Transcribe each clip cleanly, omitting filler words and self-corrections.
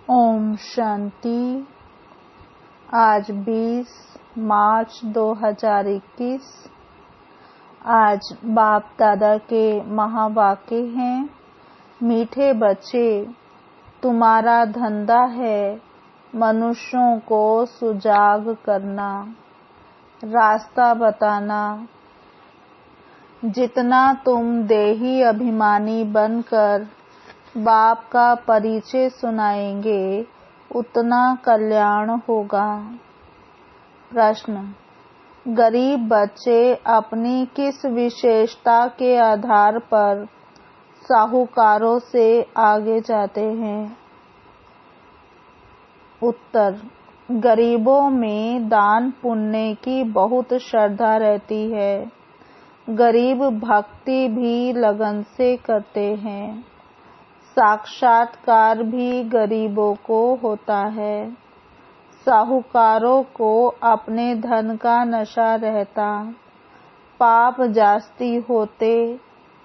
ओम शांति। आज 20 मार्च 2021। आज बाप दादा के महावाक्य हैं। मीठे बच्चे, तुम्हारा धंधा है मनुष्यों को सुजाग करना, रास्ता बताना। जितना तुम देही अभिमानी बनकर बाप का परिचय सुनाएंगे उतना कल्याण होगा। प्रश्न: गरीब बच्चे अपनी किस विशेषता के आधार पर साहूकारों से आगे जाते हैं? उत्तर: गरीबों में दान पुण्य की बहुत श्रद्धा रहती है। गरीब भक्ति भी लगन से करते हैं। साक्षात्कार भी गरीबों को होता है। साहूकारों को अपने धन का नशा रहता, पाप जास्ती होते,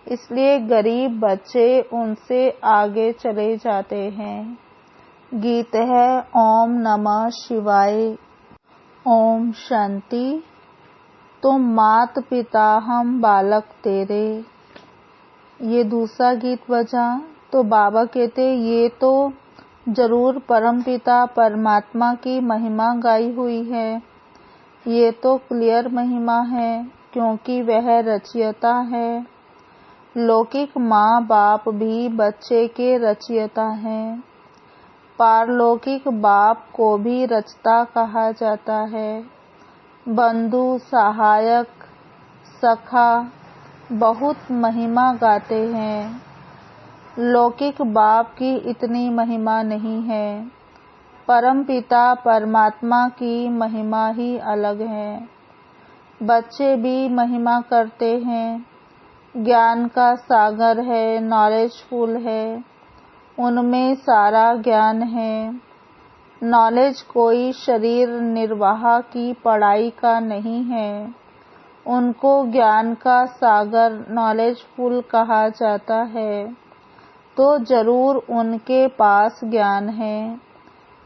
इसलिए गरीब बच्चे उनसे आगे चले जाते हैं। गीत है ओम नमः शिवाय। ओम शांति। तुम मात पिता हम बालक तेरे। ये दूसरा गीत बजा तो बाबा कहते ये तो जरूर परमपिता परमात्मा की महिमा गाई हुई है। ये तो क्लियर महिमा है क्योंकि वह रचयिता है। लौकिक माँ बाप भी बच्चे के रचयिता हैं। पारलौकिक बाप को भी रचता कहा जाता है। बंधु, सहायक, सखा बहुत महिमा गाते हैं। लौकिक बाप की इतनी महिमा नहीं है। परमपिता परमात्मा की महिमा ही अलग है। बच्चे भी महिमा करते हैं। ज्ञान का सागर है, नॉलेजफुल है, उनमें सारा ज्ञान है। नॉलेज कोई शरीर निर्वाह की पढ़ाई का नहीं है। उनको ज्ञान का सागर नॉलेजफुल कहा जाता है। तो जरूर उनके पास ज्ञान है,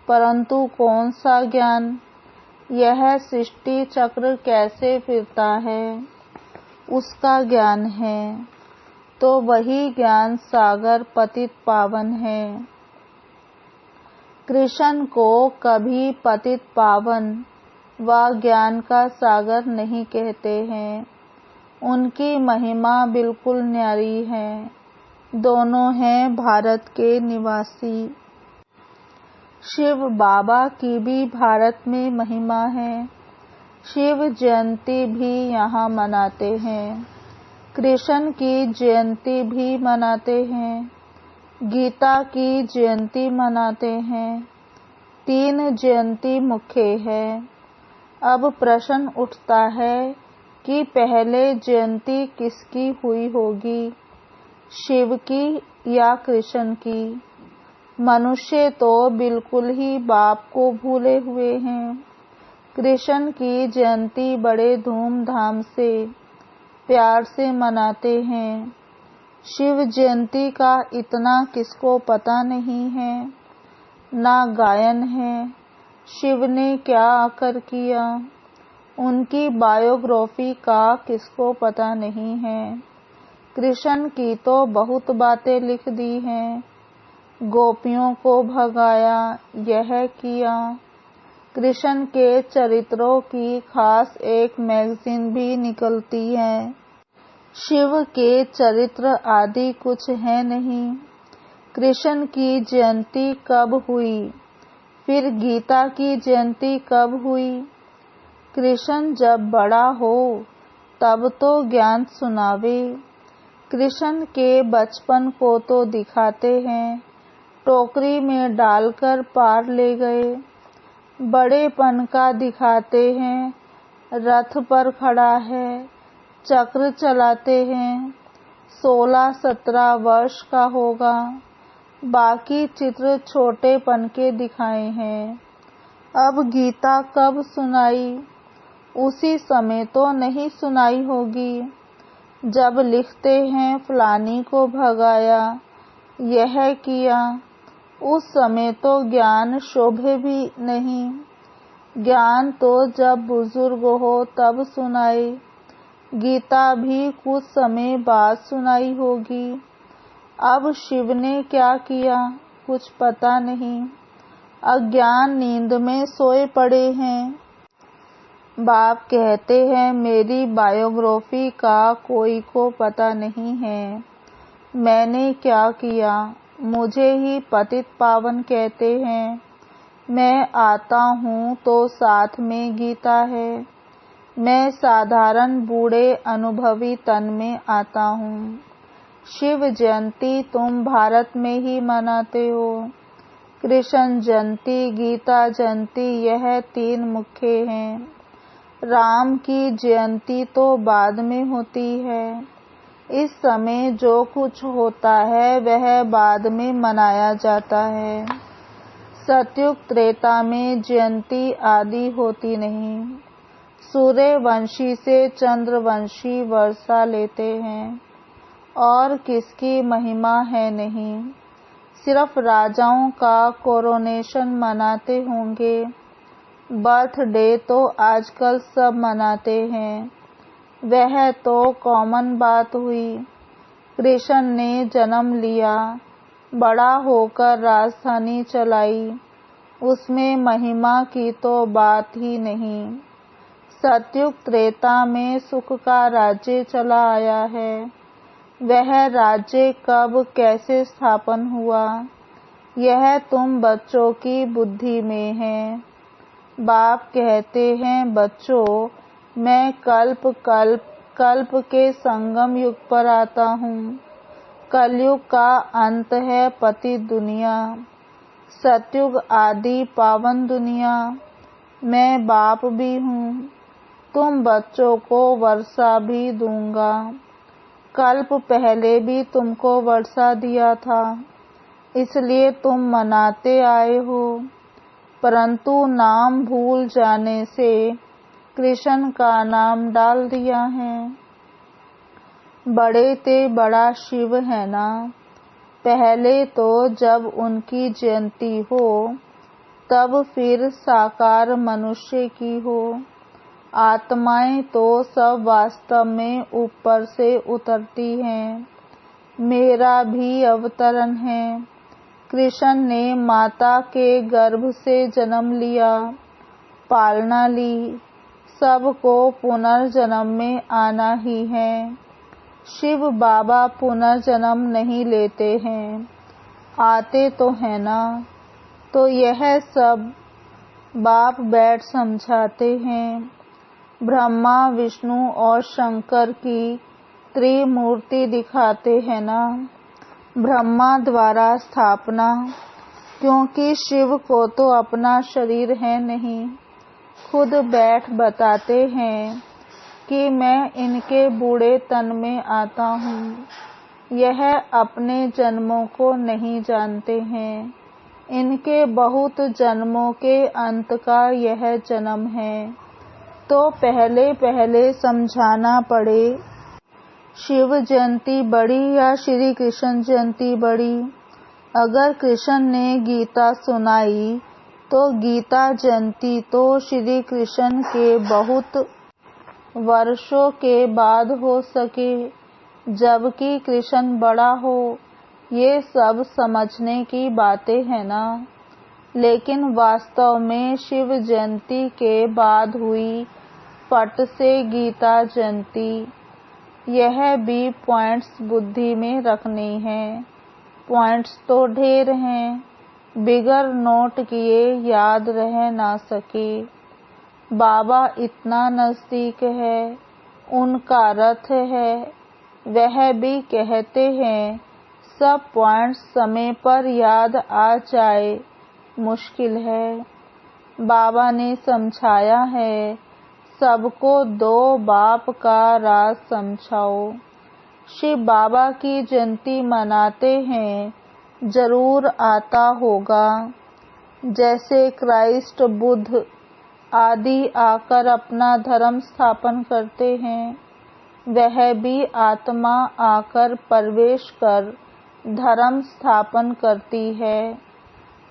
परंतु कौन सा ज्ञान? यह सृष्टि चक्र कैसे फिरता है उसका ज्ञान है। तो वही ज्ञान सागर पतित पावन है। कृष्ण को कभी पतित पावन व ज्ञान का सागर नहीं कहते हैं। उनकी महिमा बिल्कुल न्यारी है। दोनों हैं भारत के निवासी। शिव बाबा की भी भारत में महिमा है। शिव जयंती भी यहाँ मनाते हैं। कृष्ण की जयंती भी मनाते हैं। गीता की जयंती मनाते हैं। 3 जयंती मुख्य है। अब प्रश्न उठता है कि पहले जयंती किसकी हुई होगी, शिव की या कृष्ण की? मनुष्य तो बिल्कुल ही बाप को भूले हुए हैं। कृष्ण की जयंती बड़े धूमधाम से प्यार से मनाते हैं। शिव जयंती का इतना किसको पता नहीं है। ना गायन है शिव ने क्या आकर किया, उनकी बायोग्राफी का किसको पता नहीं है। कृष्ण की तो बहुत बातें लिख दी हैं। गोपियों को भगाया, यह किया। कृष्ण के चरित्रों की खास एक मैगजीन भी निकलती है। शिव के चरित्र आदि कुछ है नहीं। कृष्ण की जयंती कब हुई, फिर गीता की जयंती कब हुई? कृष्ण जब बड़ा हो तब तो ज्ञान सुनावे। कृष्ण के बचपन को तो दिखाते हैं। टोकरी में डालकर पार ले गए। बड़ेपन का दिखाते हैं। रथ पर खड़ा है, चक्र चलाते हैं। 16-17 वर्ष का होगा। बाकी चित्र छोटेपन के दिखाए हैं। अब गीता कब सुनाई? उसी समय तो नहीं सुनाई होगी जब लिखते हैं फलानी को भगाया, यह किया। उस समय तो ज्ञान शोभे भी नहीं। ज्ञान तो जब बुजुर्ग हो तब सुनाए। गीता भी कुछ समय बाद सुनाई होगी। अब शिव ने क्या किया कुछ पता नहीं। अज्ञान नींद में सोए पड़े हैं। बाप कहते हैं मेरी बायोग्राफी का कोई को पता नहीं है। मैंने क्या किया, मुझे ही पतित पावन कहते हैं। मैं आता हूँ तो साथ में गीता है। मैं साधारण बूढ़े अनुभवी तन में आता हूँ। शिव जयंती तुम भारत में ही मनाते हो। कृष्ण जयंती, गीता जयंती, यह 3 मुख्य हैं। राम की जयंती तो बाद में होती है। इस समय जो कुछ होता है वह बाद में मनाया जाता है। सतयुग त्रेता में जयंती आदि होती नहीं। सूर्यवंशी से चंद्रवंशी वर्षा लेते हैं और किसकी महिमा है नहीं। सिर्फ राजाओं का कोरोनेशन मनाते होंगे। बर्थडे तो आजकल सब मनाते हैं। वह तो कॉमन बात हुई। कृष्ण ने जन्म लिया, बड़ा होकर राजधानी चलाई, उसमें महिमा की तो बात ही नहीं। सतयुग त्रेता में सुख का राज्य चला आया है। वह राज्य कब कैसे स्थापन हुआ, यह तुम बच्चों की बुद्धि में है। बाप कहते हैं बच्चों, मैं कल्प के संगम युग पर आता हूँ। कलयुग का अंत है पतित दुनिया, सतयुग आदि पावन दुनिया। मैं बाप भी हूँ, तुम बच्चों को वर्षा भी दूंगा। कल्प पहले भी तुमको वर्षा दिया था, इसलिए तुम मनाते आए हो। परंतु नाम भूल जाने से कृष्ण का नाम डाल दिया है। बड़े ते बड़ा शिव है ना। पहले तो जब उनकी जयंती हो तब फिर साकार मनुष्य की हो। आत्माएं तो सब वास्तव में ऊपर से उतरती हैं। मेरा भी अवतरण है। कृष्ण ने माता के गर्भ से जन्म लिया, पालना ली। सबको पुनर्जन्म में आना ही है। शिव बाबा पुनर्जन्म नहीं लेते हैं, आते तो है ना। तो यह सब बाप बैठ समझाते हैं। ब्रह्मा, विष्णु और शंकर की त्रिमूर्ति दिखाते हैं ना। ब्रह्मा द्वारा स्थापना, क्योंकि शिव को तो अपना शरीर है नहीं। खुद बैठ बताते हैं कि मैं इनके बूढ़े तन में आता हूँ। यह अपने जन्मों को नहीं जानते हैं। इनके बहुत जन्मों के अंत का यह जन्म है, तो पहले पहले समझाना पड़े। शिव जयंती बड़ी या श्री कृष्ण जयंती बड़ी। अगर कृष्ण ने गीता सुनाई तो गीता जयंती तो श्री कृष्ण के बहुत वर्षों के बाद हो सके, जबकि कृष्ण बड़ा हो। ये सब समझने की बातें हैं ना। लेकिन वास्तव में शिव जयंती के बाद हुई फट से गीता जयंती। यह भी पॉइंट्स बुद्धि में रखने हैं। पॉइंट्स तो ढेर हैं, बिगर नोट किए याद रह ना सके। बाबा इतना नजदीक है, उनका रथ है। वह भी कहते हैं सब पॉइंट्स समय पर याद आ जाए मुश्किल है। बाबा ने समझाया है सबको 2 बाप का राज समझाओ। शिव बाबा की जयंती मनाते हैं, जरूर आता होगा। जैसे क्राइस्ट, बुद्ध आदि आकर अपना धर्म स्थापन करते हैं, वह भी आत्मा आकर प्रवेश कर धर्म स्थापन करती है।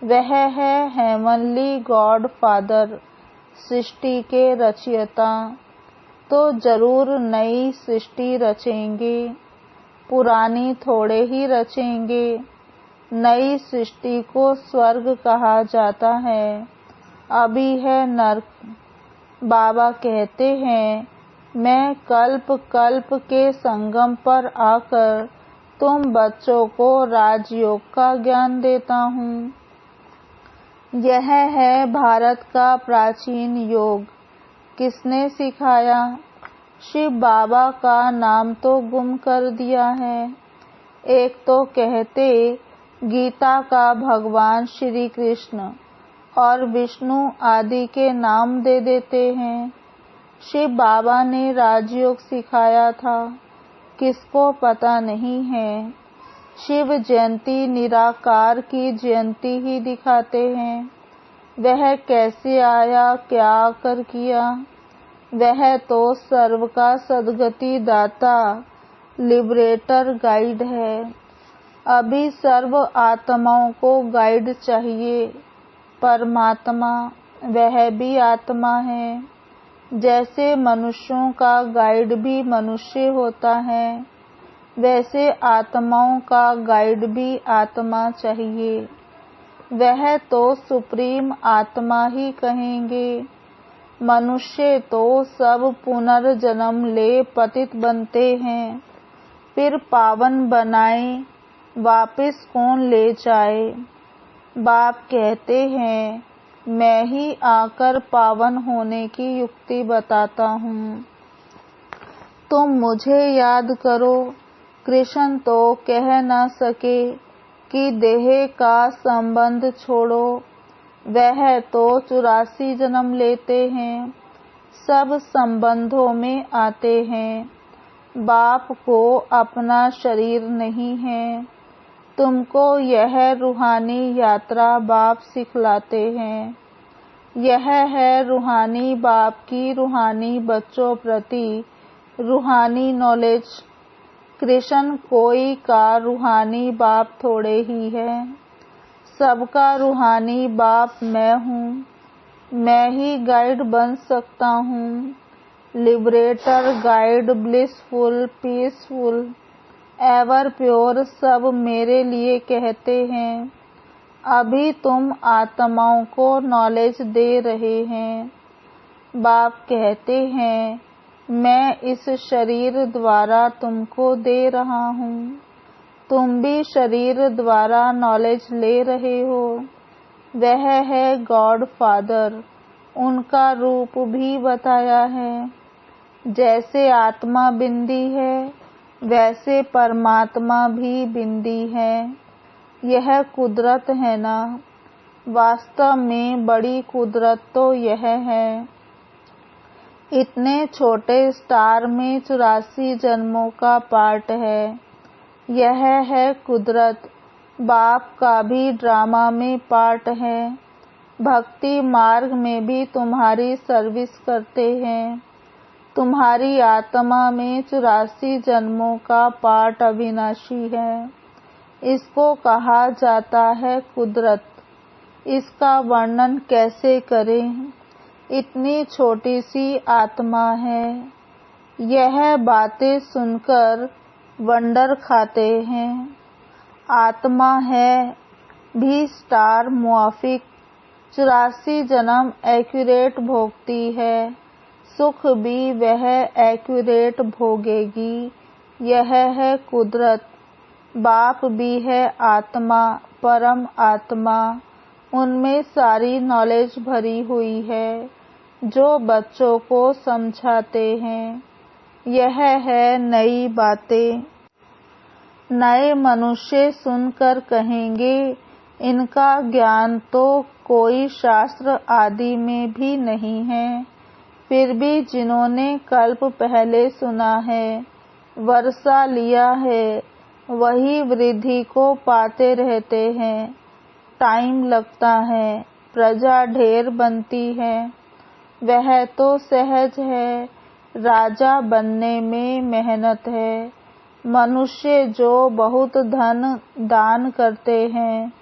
वह है हेवनली गॉड फादर, सृष्टि के रचयिता। तो जरूर नई सृष्टि रचेंगे, पुरानी थोड़े ही रचेंगे। नई सृष्टि को स्वर्ग कहा जाता है, अभी है नर्क। बाबा कहते हैं, मैं कल्प कल्प के संगम पर आकर तुम बच्चों को राजयोग का ज्ञान देता हूँ। यह है भारत का प्राचीन योग। किसने सिखाया? शिव बाबा का नाम तो गुम कर दिया है। एक तो कहते गीता का भगवान श्री कृष्ण और विष्णु आदि के नाम दे देते हैं। शिव बाबा ने राजयोग सिखाया था, किसको पता नहीं है। शिव जयंती निराकार की जयंती ही दिखाते हैं। वह कैसे आया, क्या कर किया? वह तो सर्व का सद्गति दाता, लिबरेटर गाइड है। अभी सर्व आत्माओं को गाइड चाहिए। परमात्मा वह भी आत्मा है। जैसे मनुष्यों का गाइड भी मनुष्य होता है, वैसे आत्माओं का गाइड भी आत्मा चाहिए। वह तो सुप्रीम आत्मा ही कहेंगे। मनुष्य तो सब पुनर्जन्म ले पतित बनते हैं, फिर पावन बनाए, वापिस कौन ले जाए? बाप कहते हैं, मैं ही आकर पावन होने की युक्ति बताता हूँ। तुम मुझे याद करो। कृष्ण तो कह न सके कि देह का संबंध छोड़ो। वह तो 84 जन्म लेते हैं, सब संबंधों में आते हैं। बाप को अपना शरीर नहीं है। तुमको यह रूहानी यात्रा बाप सिखलाते हैं। यह है रूहानी बाप की रूहानी बच्चों प्रति रूहानी नॉलेज। कृष्ण कोई का रूहानी बाप थोड़े ही है, सबका रूहानी बाप मैं हूँ। मैं ही गाइड बन सकता हूँ। Liberator, guide, blissful, peaceful, ever pure सब मेरे लिए कहते हैं। अभी तुम आत्माओं को नॉलेज दे रहे हैं। बाप कहते हैं, मैं इस शरीर द्वारा तुमको दे रहा हूँ। तुम भी शरीर द्वारा नॉलेज ले रहे हो। वह है गॉड फादर, उनका रूप भी बताया है। जैसे आत्मा बिंदी है, वैसे परमात्मा भी बिंदी है। यह कुदरत है ना? वास्तव में बड़ी कुदरत तो यह है। इतने छोटे स्टार में 84 जन्मों का पार्ट है। यह है कुदरत। बाप का भी ड्रामा में पार्ट है। भक्ति मार्ग में भी तुम्हारी सर्विस करते हैं। तुम्हारी आत्मा में 84 जन्मों का पार्ट अविनाशी है। इसको कहा जाता है कुदरत। इसका वर्णन कैसे करें? इतनी छोटी सी आत्मा है। यह बातें सुनकर वंडर खाते हैं। आत्मा है भी स्टार मुआफिक। 84 जन्म एक्यूरेट भोगती है। सुख भी वह एक्यूरेट भोगेगी। यह है कुदरत। बाप भी है आत्मा, परम आत्मा। उनमें सारी नॉलेज भरी हुई है, जो बच्चों को समझाते हैं। यह है नई बातें। नए मनुष्य सुनकर कहेंगे, इनका ज्ञान तो कोई शास्त्र आदि में भी नहीं है। फिर भी जिन्होंने कल्प पहले सुना है, वर्षा लिया है, वही वृद्धि को पाते रहते हैं। टाइम लगता है, प्रजा ढेर बनती है। वह तो सहज है। राजा बनने में मेहनत है। मनुष्य जो बहुत धन दान करते हैं,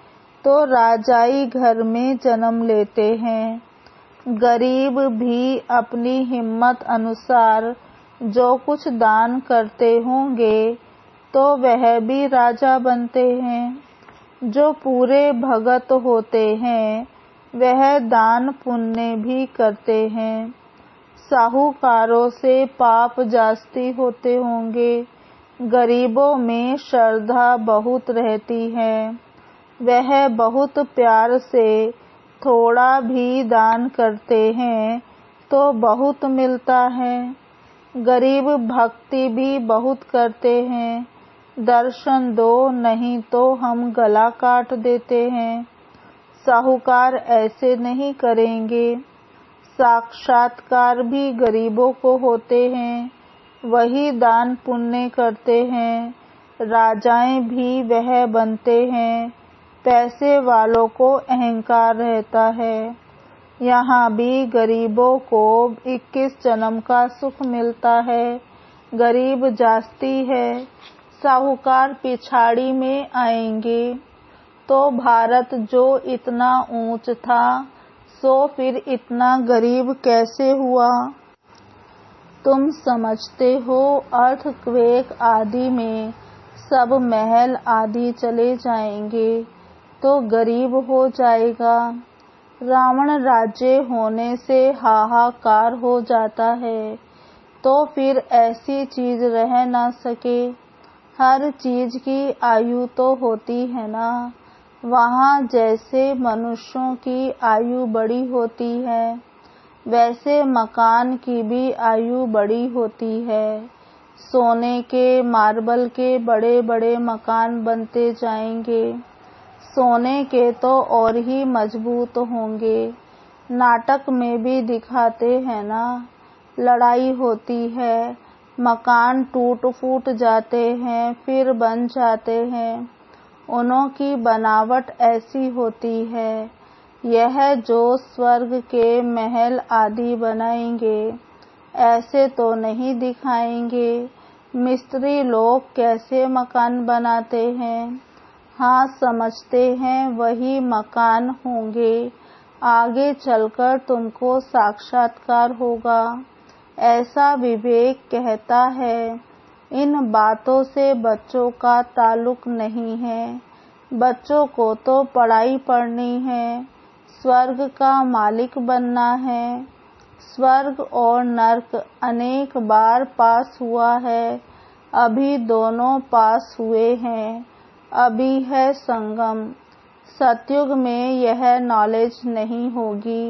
तो राजाई घर में जन्म लेते हैं। गरीब भी अपनी हिम्मत अनुसार जो कुछ दान करते होंगे तो वह भी राजा बनते हैं। जो पूरे भगत होते हैं वह दान पुण्य भी करते हैं। साहूकारों से पाप जास्ती होते होंगे। गरीबों में श्रद्धा बहुत रहती है। वह बहुत प्यार से थोड़ा भी दान करते हैं तो बहुत मिलता है। गरीब भक्ति भी बहुत करते हैं। दर्शन दो नहीं तो हम गला काट देते हैं। साहूकार ऐसे नहीं करेंगे। साक्षात्कार भी गरीबों को होते हैं, वही दान पुण्य करते हैं। राजाएं भी वह बनते हैं। पैसे वालों को अहंकार रहता है। यहाँ भी गरीबों को 21 जन्म का सुख मिलता है। गरीब जास्ती है, साहूकार पिछाड़ी में आएंगे। तो भारत जो इतना ऊंच था सो फिर इतना गरीब कैसे हुआ? तुम समझते हो अर्थक्वेक आदि में सब महल आदि चले जाएंगे तो गरीब हो जाएगा। रावण राज्य होने से हाहाकार हो जाता है तो फिर ऐसी चीज रह ना सके। हर चीज की आयु तो होती है ना। वहाँ जैसे मनुष्यों की आयु बड़ी होती है वैसे मकान की भी आयु बड़ी होती है। सोने के मार्बल के बड़े बड़े मकान बनते जाएंगे। सोने के तो और ही मजबूत होंगे। नाटक में भी दिखाते हैं ना, लड़ाई होती है, मकान टूट फूट जाते हैं फिर बन जाते हैं। उनों की बनावट ऐसी होती है। यह जो स्वर्ग के महल आदि बनाएंगे ऐसे तो नहीं दिखाएंगे। मिस्त्री लोग कैसे मकान बनाते हैं? हाँ, समझते हैं वही मकान होंगे। आगे चलकर तुमको साक्षात्कार होगा, ऐसा विवेक कहता है। इन बातों से बच्चों का ताल्लुक नहीं है। बच्चों को तो पढ़ाई पढ़नी है, स्वर्ग का मालिक बनना है। स्वर्ग और नर्क अनेक बार पास हुआ है, अभी दोनों पास हुए हैं। अभी है संगम। सतयुग में यह नॉलेज नहीं होगी।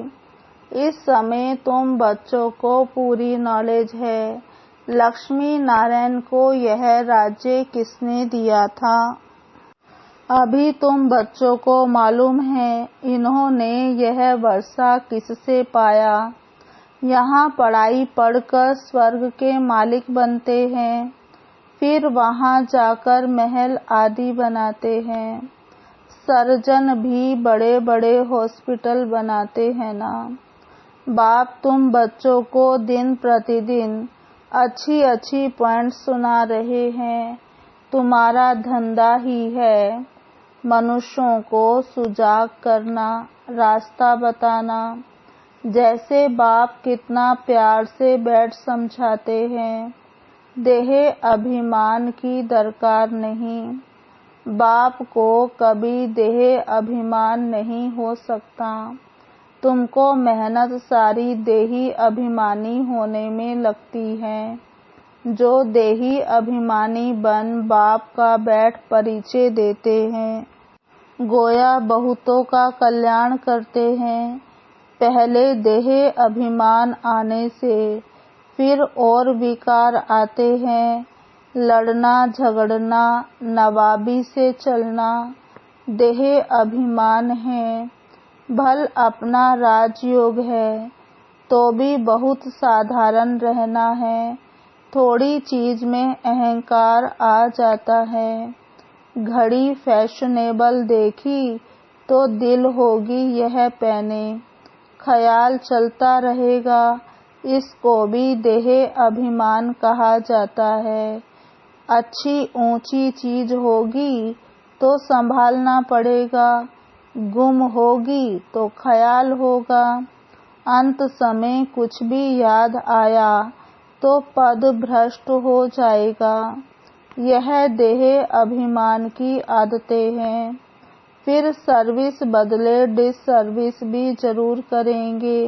इस समय तुम बच्चों को पूरी नॉलेज है। लक्ष्मी नारायण को यह राज्य किसने दिया था? अभी तुम बच्चों को मालूम है इन्होंने यह वर्षा किससे पाया। यहाँ पढ़ाई पढ़कर स्वर्ग के मालिक बनते हैं, फिर वहाँ जाकर महल आदि बनाते हैं। सर्जन भी बड़े बड़े हॉस्पिटल बनाते हैं ना। बाप तुम बच्चों को दिन प्रतिदिन अच्छी अच्छी पॉइंट सुना रहे हैं। तुम्हारा धंधा ही है मनुष्यों को सुजाग करना, रास्ता बताना। जैसे बाप कितना प्यार से बैठ समझाते हैं। देह अभिमान की दरकार नहीं। बाप को कभी देह अभिमान नहीं हो सकता। तुमको मेहनत सारी देही अभिमानी होने में लगती है। जो देही अभिमानी बन बाप का बैठ परिचय देते हैं, गोया बहुतों का कल्याण करते हैं। पहले देह अभिमान आने से फिर और विकार आते हैं। लड़ना झगड़ना, नवाबी से चलना, देह अभिमान है। भल अपना राजयोग है तो भी बहुत साधारण रहना है। थोड़ी चीज में अहंकार आ जाता है। घड़ी फैशनेबल देखी तो दिल होगी यह पहने। ख्याल चलता रहेगा, इसको भी देह अभिमान कहा जाता है। अच्छी ऊंची चीज होगी तो संभालना पड़ेगा। गुम होगी तो ख्याल होगा। अंत समय कुछ भी याद आया तो पद भ्रष्ट हो जाएगा। यह देह अभिमान की आदतें हैं। फिर सर्विस बदले डिसर्विस भी जरूर करेंगे।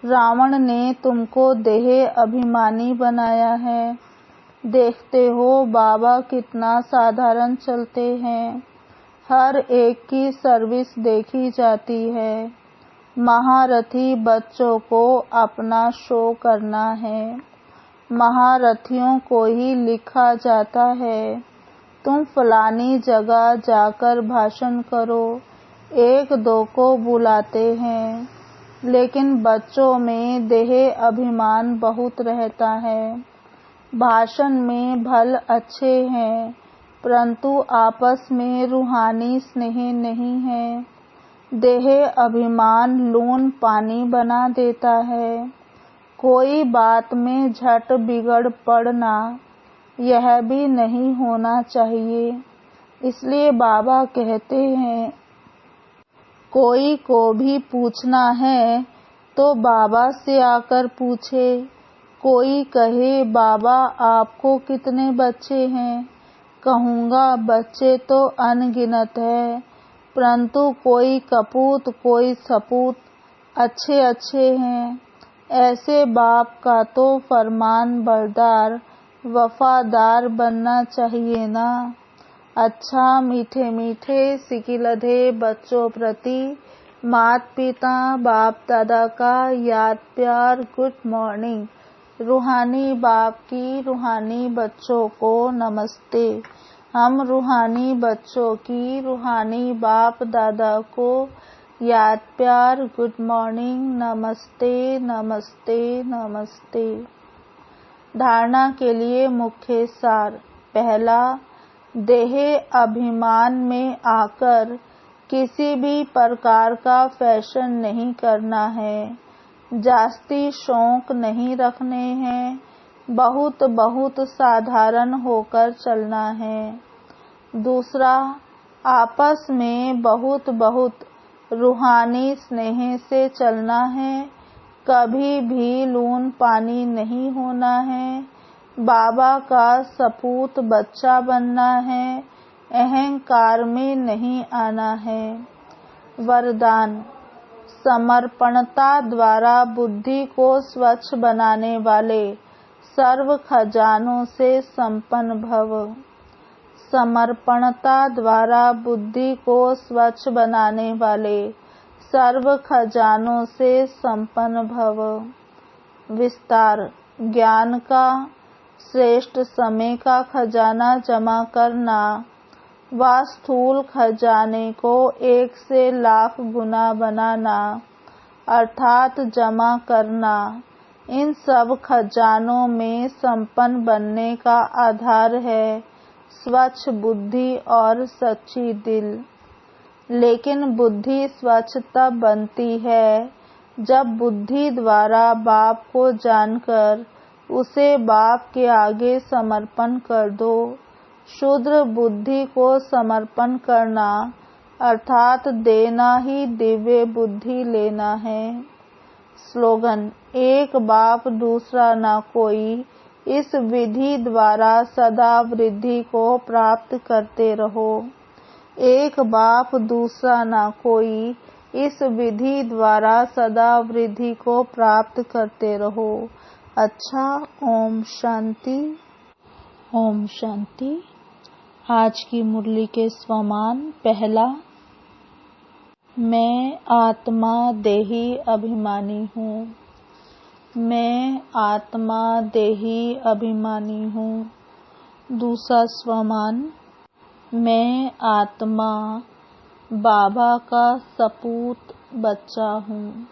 रावण ने तुमको देह अभिमानी बनाया है। देखते हो बाबा कितना साधारण चलते हैं। हर एक की सर्विस देखी जाती है। महारथी बच्चों को अपना शो करना है। महारथियों को ही लिखा जाता है। तुम फलानी जगह जाकर भाषण करो, एक दो को बुलाते हैं, लेकिन बच्चों में देह अभिमान बहुत रहता है। भाषण में भल अच्छे हैं, परंतु आपस में रूहानी स्नेह नहीं है। देह अभिमान लून पानी बना देता है। कोई बात में झट बिगड़ पड़ना, यह भी नहीं होना चाहिए। इसलिए बाबा कहते हैं, कोई को भी पूछना है तो बाबा से आकर पूछे। कोई कहे बाबा आपको कितने बच्चे हैं, कहूँगा बच्चे तो अनगिनत है, परंतु कोई कपूत कोई सपूत अच्छे अच्छे हैं। ऐसे बाप का तो फरमान बरदार वफादार बनना चाहिए ना। अच्छा मीठे मीठे सिकिलधे बच्चों प्रति माता पिता बाप दादा का याद प्यार गुड मॉर्निंग। रूहानी बाप की रूहानी बच्चों को नमस्ते। हम रूहानी बच्चों की रूहानी बाप दादा को याद प्यार गुड मॉर्निंग नमस्ते नमस्ते नमस्ते। धारणा के लिए मुख्य सार। पहला, देह अभिमान में आकर किसी भी प्रकार का फैशन नहीं करना है। जास्ती शौक नहीं रखने हैं। बहुत बहुत साधारण होकर चलना है। दूसरा, आपस में बहुत बहुत रूहानी स्नेह से चलना है। कभी भी लून पानी नहीं होना है। बाबा का सपूत बच्चा बनना है। अहंकार में नहीं आना है। वरदान, समर्पणता द्वारा बुद्धि को स्वच्छ बनाने वाले सर्व खजानों से संपन्न भव। समर्पणता द्वारा बुद्धि को स्वच्छ बनाने वाले सर्व खजानों से संपन्न भव। विस्तार, ज्ञान का श्रेष्ठ समय का खजाना जमा करना व स्थूल खजाने को 1 से लाख गुना बनाना अर्थात जमा करना, इन सब खजानों में संपन्न बनने का आधार है स्वच्छ बुद्धि और सच्ची दिल। लेकिन बुद्धि स्वच्छ तब बनती है जब बुद्धि द्वारा बाप को जानकर उसे बाप के आगे समर्पण कर दो। शूद्र बुद्धि को समर्पण करना अर्थात देना ही दिव्य बुद्धि लेना है। स्लोगन, एक बाप दूसरा ना कोई। इस विधि द्वारा सदा वृद्धि को प्राप्त करते रहो। एक बाप दूसरा ना कोई। इस विधि द्वारा सदा वृद्धि को प्राप्त करते रहो। अच्छा, ओम शांति। ओम शांति। आज की मुरली के स्वमान। पहला, मैं आत्मा देही अभिमानी हूँ। मैं आत्मा देही अभिमानी हूँ। दूसरा स्वमान, मैं आत्मा बाबा का सपूत बच्चा हूँ।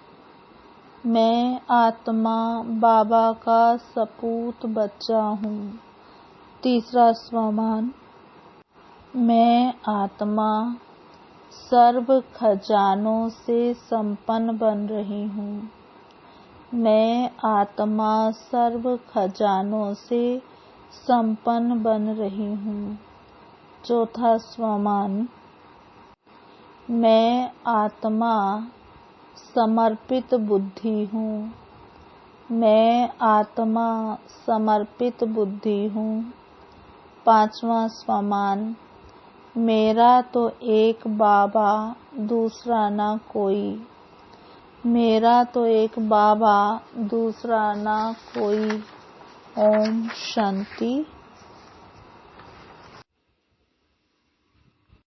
मैं आत्मा बाबा का सपूत बच्चा हूँ। तीसरा स्वमान, मैं आत्मा सर्व खजानों से संपन्न बन रही हूँ। मैं आत्मा सर्व खजानों से संपन्न बन रही हूँ। चौथा स्वमान, मैं आत्मा समर्पित बुद्धि हूँ। मैं आत्मा समर्पित बुद्धि हूँ। 5वां स्वमान। मेरा तो एक बाबा, दूसरा ना कोई। मेरा तो एक बाबा, दूसरा ना कोई। ओम शांति।